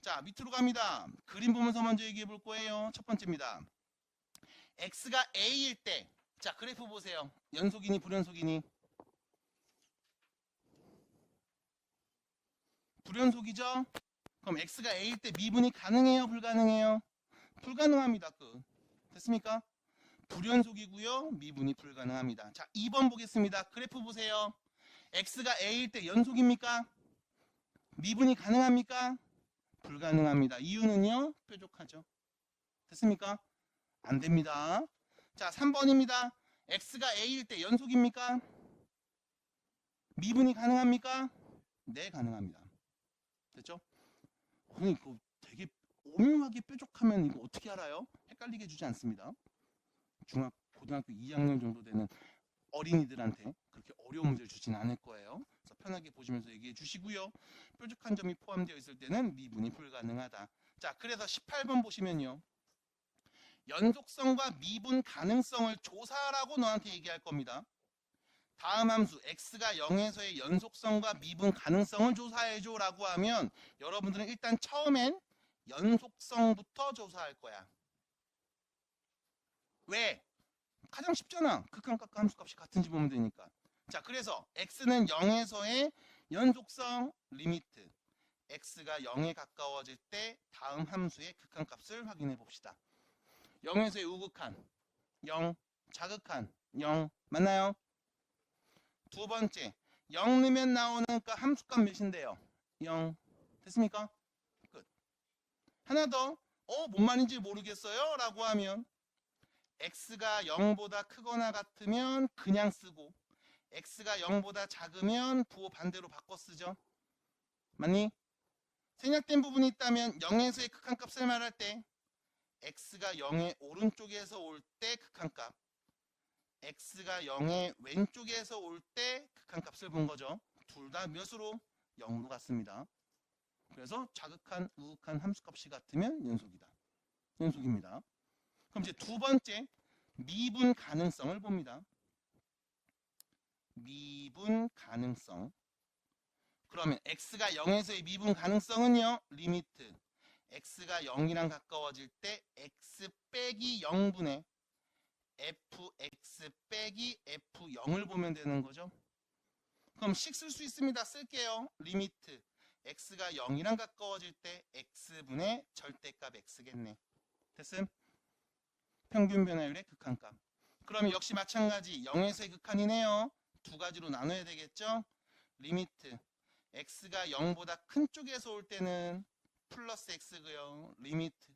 자, 밑으로 갑니다. 그림 보면서 먼저 얘기해 볼 거예요. 첫 번째입니다. x가 a일 때, 자, 그래프 보세요. 연속이니 불연속이니? 불연속이죠? 그럼 x가 a일 때 미분이 가능해요? 불가능해요? 불가능합니다. 끝. 됐습니까? 불연속이고요. 미분이 불가능합니다. 자, 2번 보겠습니다. 그래프 보세요. x가 a일 때 연속입니까? 미분이 가능합니까? 불가능합니다. 이유는요? 뾰족하죠. 됐습니까? 안 됩니다. 자, 3번입니다. x가 a일 때 연속입니까? 미분이 가능합니까? 네, 가능합니다. 됐죠? 선생님, 이거 되게 오묘하게 뾰족하면 이거 어떻게 알아요? 헷갈리게 해주지 않습니다. 고등학교 2학년 정도 되는 어린이들한테 그렇게 어려운 문제를 주진 않을 거예요. 그래서 편하게 보시면서 얘기해 주시고요. 뾰족한 점이 포함되어 있을 때는 미분이 불가능하다. 자, 그래서 18번 보시면요. 연속성과 미분 가능성을 조사하라고 너한테 얘기할 겁니다. 다음 함수 x가 0에서의 연속성과 미분 가능성을 조사해줘 라고 하면 여러분들은 일단 처음엔 연속성부터 조사할 거야. 왜? 가장 쉽잖아. 극한값과 함수값이 같은지 보면 되니까. 자, 그래서 x는 0에서의 연속성 리미트. x가 0에 가까워질 때 다음 함수의 극한값을 확인해 봅시다. 0에서의 우극한 0, 자극한 0 맞나요? 두 번째 0 넣으면 나오는 함수값 몇인데요? 0 됐습니까? 끝. 하나 더 뭔 말인지 모르겠어요 라고 하면 x가 0보다 크거나 같으면 그냥 쓰고 x가 0보다 작으면 부호 반대로 바꿔 쓰죠. 맞니? 생략된 부분이 있다면 0에서의 극한값을 말할 때 x가 0의 오른쪽에서 올 때 극한값, x가 0의 왼쪽에서 올 때 극한값을 본 거죠. 둘 다 몇으로? 0으로 같습니다. 그래서 자극한, 우극한 함수값이 같으면 연속이다. 연속입니다. 그럼 이제 두 번째 미분 가능성을 봅니다. 미분 가능성. 그러면 x가 0에서의 미분 가능성은요. 리미트. x가 0이랑 가까워질 때 x 빼기 0분의 fx 빼기 f0을 보면 되는 거죠. 그럼 식 쓸 수 있습니다. 쓸게요. 리미트. x가 0이랑 가까워질 때 x분의 절대값 x겠네. 됐음? 평균 변화율의 극한값. 그럼 역시 마찬가지 0에서의 극한이네요. 두 가지로 나눠야 되겠죠? 리미트. x가 0보다 큰 쪽에서 올 때는 플러스 x고요. 리미트.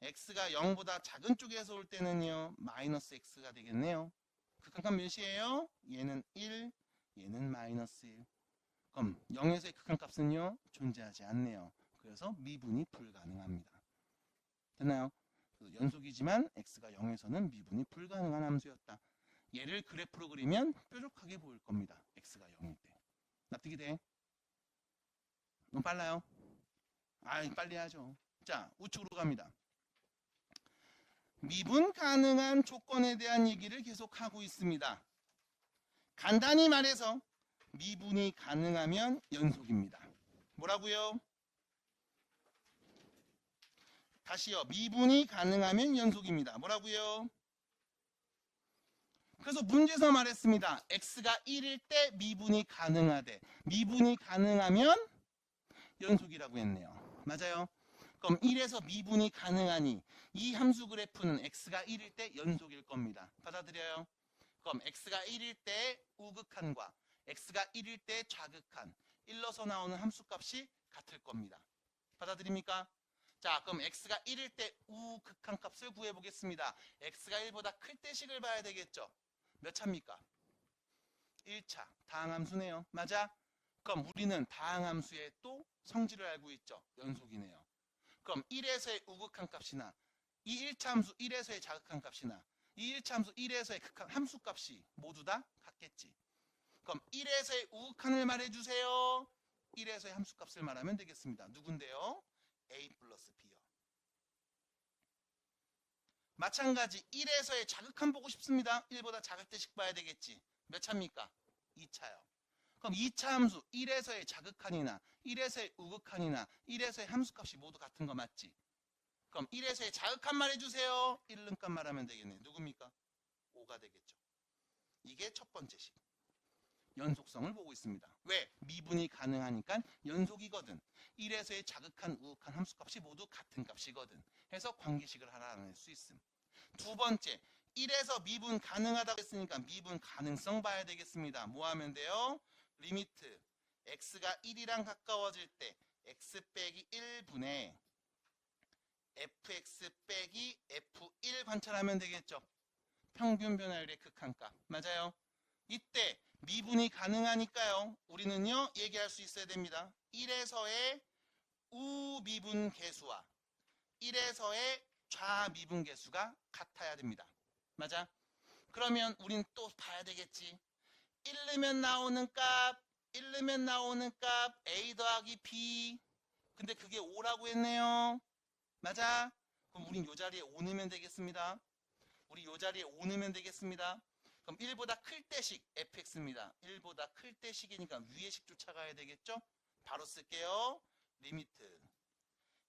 x가 0보다 작은 쪽에서 올 때는요. 마이너스 x가 되겠네요. 극한값 몇이에요? 얘는 1, 얘는 마이너스 1. 그럼 0에서의 극한값은요. 존재하지 않네요. 그래서 미분이 불가능합니다. 됐나요? 연속이지만 x가 0에서는 미분이 불가능한 함수였다. 얘를 그래프로 그리면 뾰족하게 보일 겁니다. x가 0일 때. 납득이 돼? 너무 빨라요? 빨리 하죠. 자, 우측으로 갑니다. 미분 가능한 조건에 대한 얘기를 계속하고 있습니다. 간단히 말해서 미분이 가능하면 연속입니다. 뭐라고요? 다시요. 미분이 가능하면 연속입니다. 뭐라고요? 그래서 문제에서 말했습니다. x가 1일 때 미분이 가능하대. 미분이 가능하면 연속이라고 했네요. 맞아요? 그럼 1에서 미분이 가능하니 이 함수 그래프는 x가 1일 때 연속일 겁니다. 받아들여요? 그럼 x가 1일 때 우극한과 x가 1일 때 좌극한 1러서 나오는 함수값이 같을 겁니다. 받아들입니까? 자, 그럼 x가 1일 때 우극한 값을 구해보겠습니다. x가 1보다 클 때 식을 봐야 되겠죠. 몇 차입니까? 1차. 다항함수네요. 맞아? 그럼 우리는 다항함수의 또 성질을 알고 있죠. 연속이네요. 그럼 1에서의 우극한 값이나 이 1차 함수 1에서의 자극한 값이나 이 1차 함수 1에서의 극한 함수 값이 모두 다 같겠지. 그럼 1에서의 우극한을 말해주세요. 1에서의 함수 값을 말하면 되겠습니다. 누군데요? a 플러스 b요. 마찬가지 1에서의 자극한 보고 싶습니다. 1보다 작을 때씩 봐야 되겠지. 몇 차입니까? 2차요. 그럼 2차 함수 1에서의 자극한이나 1에서의 우극한이나 1에서의 함수값이 모두 같은 거 맞지? 그럼 1에서의 자극한 말해주세요. 1름값 말하면 되겠네. 누굽니까? 5가 되겠죠. 이게 첫 번째 식. 연속성을 보고 있습니다. 왜? 미분이 가능하니까 연속이거든. 1에서의 자극한 우극한 함수값이 모두 같은 값이거든. 해서 관계식을 하나 낼 수 있음. 두 번째, 1에서 미분 가능하다고 했으니까 미분 가능성 봐야 되겠습니다. 뭐 하면 돼요? 리미트 x가 1이랑 가까워질 때 x 빼기 1분의 fx 빼기 f1 관찰하면 되겠죠. 평균 변화율의 극한값. 맞아요. 이때 미분이 가능하니까요. 우리는요 얘기할 수 있어야 됩니다. 1에서의 우미분 계수와 1에서의 좌미분 계수가 같아야 됩니다. 맞아? 그러면 우린 또 봐야 되겠지. 1르면 나오는 값, 1르면 나오는 값 a 더하기 b. 근데 그게 5라고 했네요. 맞아? 그럼 우린 요 자리에 5 넣으면 되겠습니다. 우리 요 자리에 5 넣으면 되겠습니다. 그럼 1보다 클 때식 fx입니다. 1보다 클 때식이니까 위의 식 쫓아가야 되겠죠? 바로 쓸게요. 리미트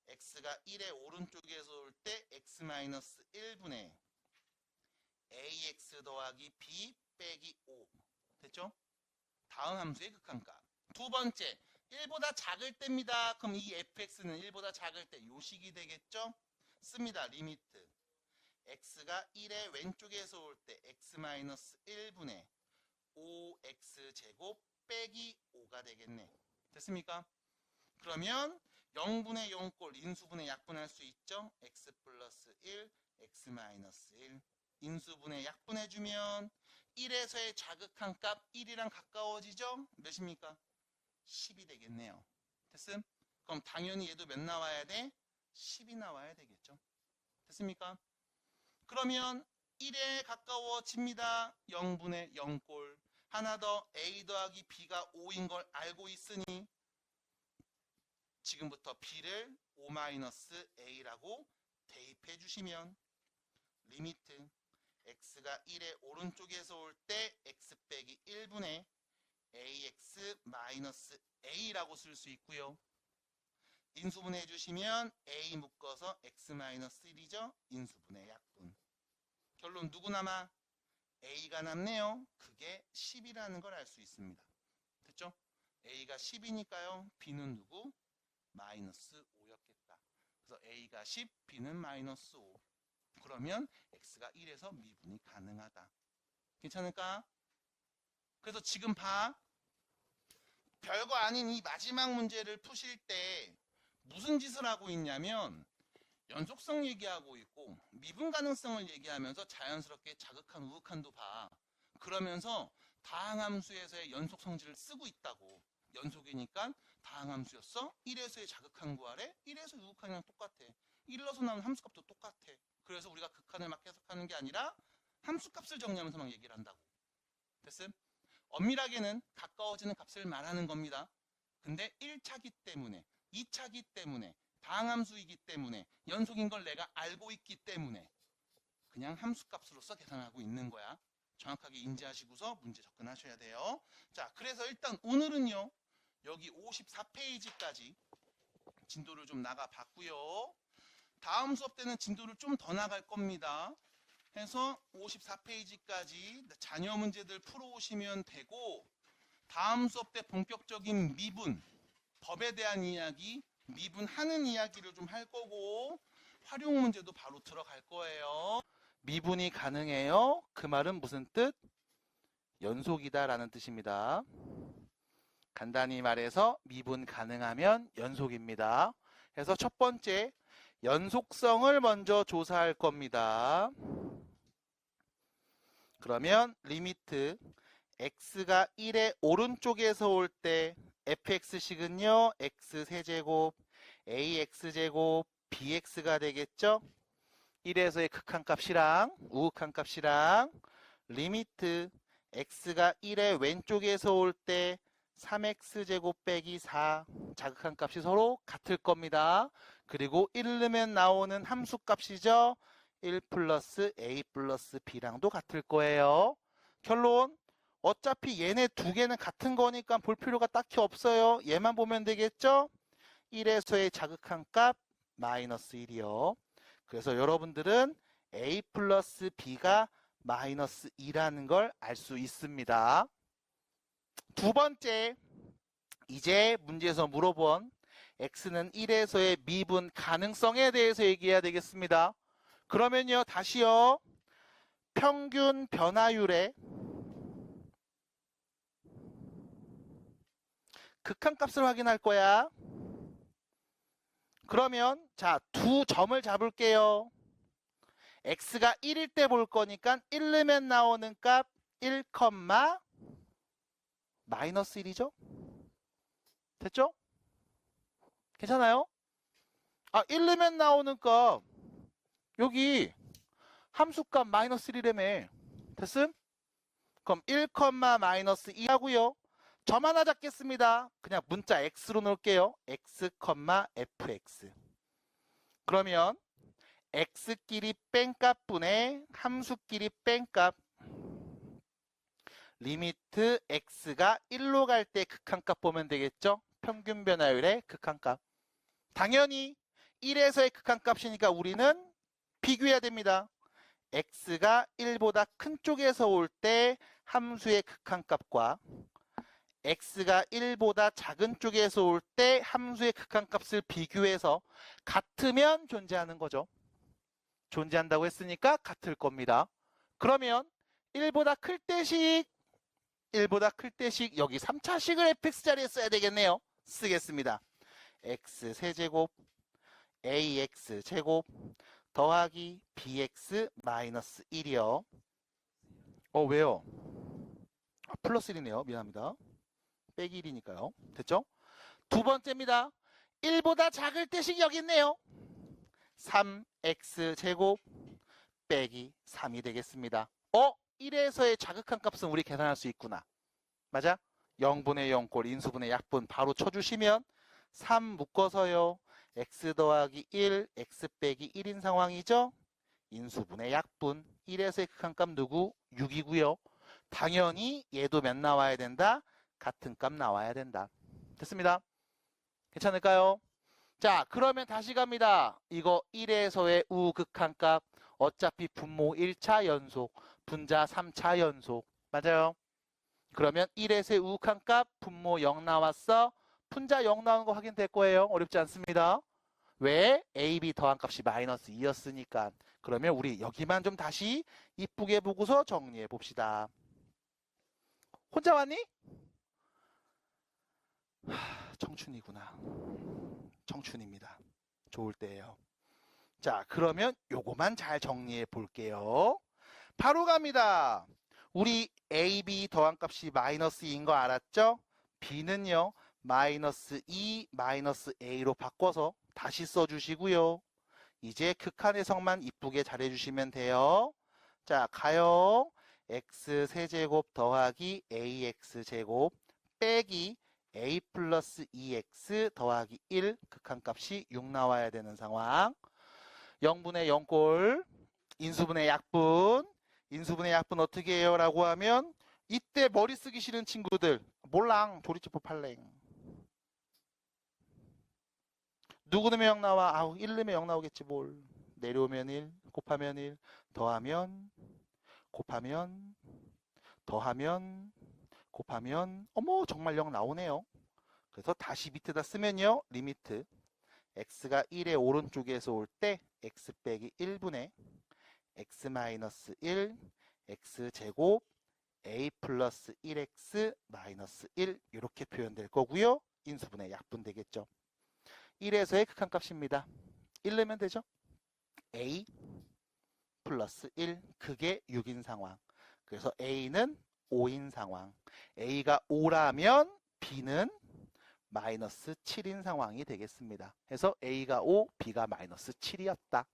x가 1의 오른쪽에서 올 때 x-1분의 ax 더하기 b 빼기 5 됐죠? 다음 함수의 극한값. 두 번째 1보다 작을 때입니다. 그럼 이 fx는 1보다 작을 때 요 식이 되겠죠? 씁니다. 리미트 x가 1의 왼쪽에서 올 때 x-1분의 5x제곱 빼기 5가 되겠네. 됐습니까? 그러면 0분의 0꼴 인수분해 약분할 수 있죠? x 플러스 1, x-1 인수분해 약분해주면 1에서의 자극한 값 1이랑 가까워지죠? 몇입니까? 10이 되겠네요. 됐음? 그럼 당연히 얘도 몇 나와야 돼? 10이 나와야 되겠죠? 됐습니까? 그러면 1에 가까워집니다. 0분의 0꼴. 하나 더 a 더하기 b가 5인 걸 알고 있으니 지금부터 b를 5-a라고 대입해 주시면 리미트 x가 1의 오른쪽에서 올 때 x 빼기 1분의 ax-a라고 쓸 수 있고요. 인수분해 해주시면 a 묶어서 x-1이죠. 인수분해 약분. 결론 누구 남아? a가 남네요. 그게 10이라는 걸 알 수 있습니다. 됐죠? a가 10이니까요. b는 누구? 마이너스 5였겠다. 그래서 a가 10, b는 마이너스 5. 그러면 x가 1에서 미분이 가능하다. 괜찮을까? 그래서 지금 봐. 별거 아닌 이 마지막 문제를 푸실 때 무슨 짓을 하고 있냐면 연속성 얘기하고 있고 미분 가능성을 얘기하면서 자연스럽게 자극한 우극한도 봐. 그러면서 다항함수에서의 연속 성질을 쓰고 있다고. 연속이니까 다항함수였어? 1에서의 자극한 구하래? 1에서 우극한이랑 똑같아. 1로서 나오는 함수값도 똑같아. 그래서 우리가 극한을 막 해석하는 게 아니라 함수값을 정리하면서 막 얘기를 한다고. 됐음? 엄밀하게는 가까워지는 값을 말하는 겁니다. 근데 1차기 때문에 2차기 때문에 다항함수이기 때문에 연속인 걸 내가 알고 있기 때문에 그냥 함수값으로서 계산하고 있는 거야. 정확하게 인지하시고서 문제 접근하셔야 돼요. 자, 그래서 일단 오늘은요. 여기 54페이지까지 진도를 좀 나가 봤고요. 다음 수업 때는 진도를 좀 더 나갈 겁니다. 해서 54페이지까지 자녀 문제들 풀어오시면 되고 다음 수업 때 본격적인 미분, 법에 대한 이야기, 미분하는 이야기를 좀 할 거고 활용 문제도 바로 들어갈 거예요. 미분이 가능해요. 그 말은 무슨 뜻? 연속이다 라는 뜻입니다. 간단히 말해서 미분 가능하면 연속입니다. 그래서 첫 번째 연속성을 먼저 조사할 겁니다. 그러면 리미트 x가 1의 오른쪽에서 올 때 fx식은요 x세제곱 ax제곱 bx가 되겠죠. 1에서의 극한값이랑 우극한값이랑 리미트 x가 1의 왼쪽에서 올 때 3x제곱 빼기 4 자극한값이 서로 같을 겁니다. 그리고 1 넣으면 나오는 함수값이죠. 1 플러스 a 플러스 b랑도 같을 거예요. 결론 어차피 얘네 두 개는 같은 거니까 볼 필요가 딱히 없어요. 얘만 보면 되겠죠? 1에서의 자극한 값 마이너스 1이요. 그래서 여러분들은 A 플러스 B가 마이너스 2라는 걸 알 수 있습니다. 두 번째, 이제 문제에서 물어본 X는 1에서의 미분 가능성에 대해서 얘기해야 되겠습니다. 그러면요, 다시요. 평균 변화율의 극한값을 확인할 거야. 그러면 자, 두 점을 잡을게요. X가 1일 때 볼 거니까 1 넣으면 나오는 값 1, 마이너스 1이죠? 됐죠? 괜찮아요? 1 넣으면 나오는 값 여기 함수값 마이너스 1이라며. 됐음? 그럼 1, 마이너스 2 하고요. 점 하나 잡겠습니다. 그냥 문자 X로 놓을게요. X, fx. 그러면 X끼리 뺀값분의 함수끼리 뺀값 리미트 X가 1로 갈 때 극한값 보면 되겠죠? 평균 변화율의 극한값. 당연히 1에서의 극한값이니까 우리는 비교해야 됩니다. X가 1보다 큰 쪽에서 올 때 함수의 극한값과 X가 1보다 작은 쪽에서 올 때 함수의 극한값을 비교해서 같으면 존재하는 거죠. 존재한다고 했으니까 같을 겁니다. 그러면 1보다 클 때씩 여기 3차식을 fx 자리에 써야 되겠네요. 쓰겠습니다. x 세제곱 ax 제곱 더하기 bx 마이너스 1이요. 왜요? 플러스 1이네요. 미안합니다. 빼기 1이니까요. 됐죠? 두 번째입니다. 1보다 작을 때식 여기 있네요. 3x 제곱 빼기 3이 되겠습니다. 1에서의 자극한 값은 우리 계산할 수 있구나. 맞아? 0분의 0꼴 인수분의 약분 바로 쳐주시면 3 묶어서요. x 더하기 1, x 빼기 1인 상황이죠? 인수분의 약분 1에서의 극한값 누구? 6이고요. 당연히 얘도 몇 나와야 된다? 같은 값 나와야 된다. 됐습니다. 괜찮을까요? 자, 그러면 다시 갑니다. 이거 1에서의 우극한값 어차피 분모 1차 연속, 분자 3차 연속. 맞아요? 그러면 1에서의 우극한값 분모 0 나왔어. 분자 0 나오는 거 확인될 거예요. 어렵지 않습니다. 왜? A, B 더한 값이 마이너스 2였으니까. 그러면 우리 여기만 좀 다시 이쁘게 보고서 정리해 봅시다. 혼자 왔니? 청춘이구나. 청춘입니다. 좋을 때예요. 자, 그러면 요거만 잘 정리해 볼게요. 바로 갑니다. 우리 A, B 더한 값이 마이너스 2인 거 알았죠? B는요. 마이너스 2, 마이너스 A로 바꿔서 다시 써주시고요. 이제 극한 해석만 이쁘게 잘해주시면 돼요. 자, 가요. X 세제곱 더하기 AX제곱 빼기 A 플러스 2X 더하기 1 극한값이 6 나와야 되는 상황. 0분의 0꼴 인수분의 약분. 인수분의 약분 어떻게 해요? 라고 하면 이때 머리 쓰기 싫은 친구들 몰랑 조리치포 팔랭. 누구 넣으면 0 나와? 1 넣으면 0 나오겠지 뭘. 내려오면 1, 곱하면 1, 더하면, 곱하면, 더하면, 곱하면 어머 정말 0 나오네요. 그래서 다시 밑에다 쓰면요. 리미트 x가 1의 오른쪽에서 올 때 x 빼기 1분의 x 마이너스 1 x제곱 a 플러스 1x 마이너스 1 이렇게 표현될 거고요. 인수분의 약분 되겠죠. 1에서의 극한값입니다. 1 넣으면 되죠. a 플러스 1 그게 6인 상황. 그래서 a는 5인 상황. a가 5라면 b는 마이너스 7인 상황이 되겠습니다. 그래서 a가 5, b가 마이너스 7이었다.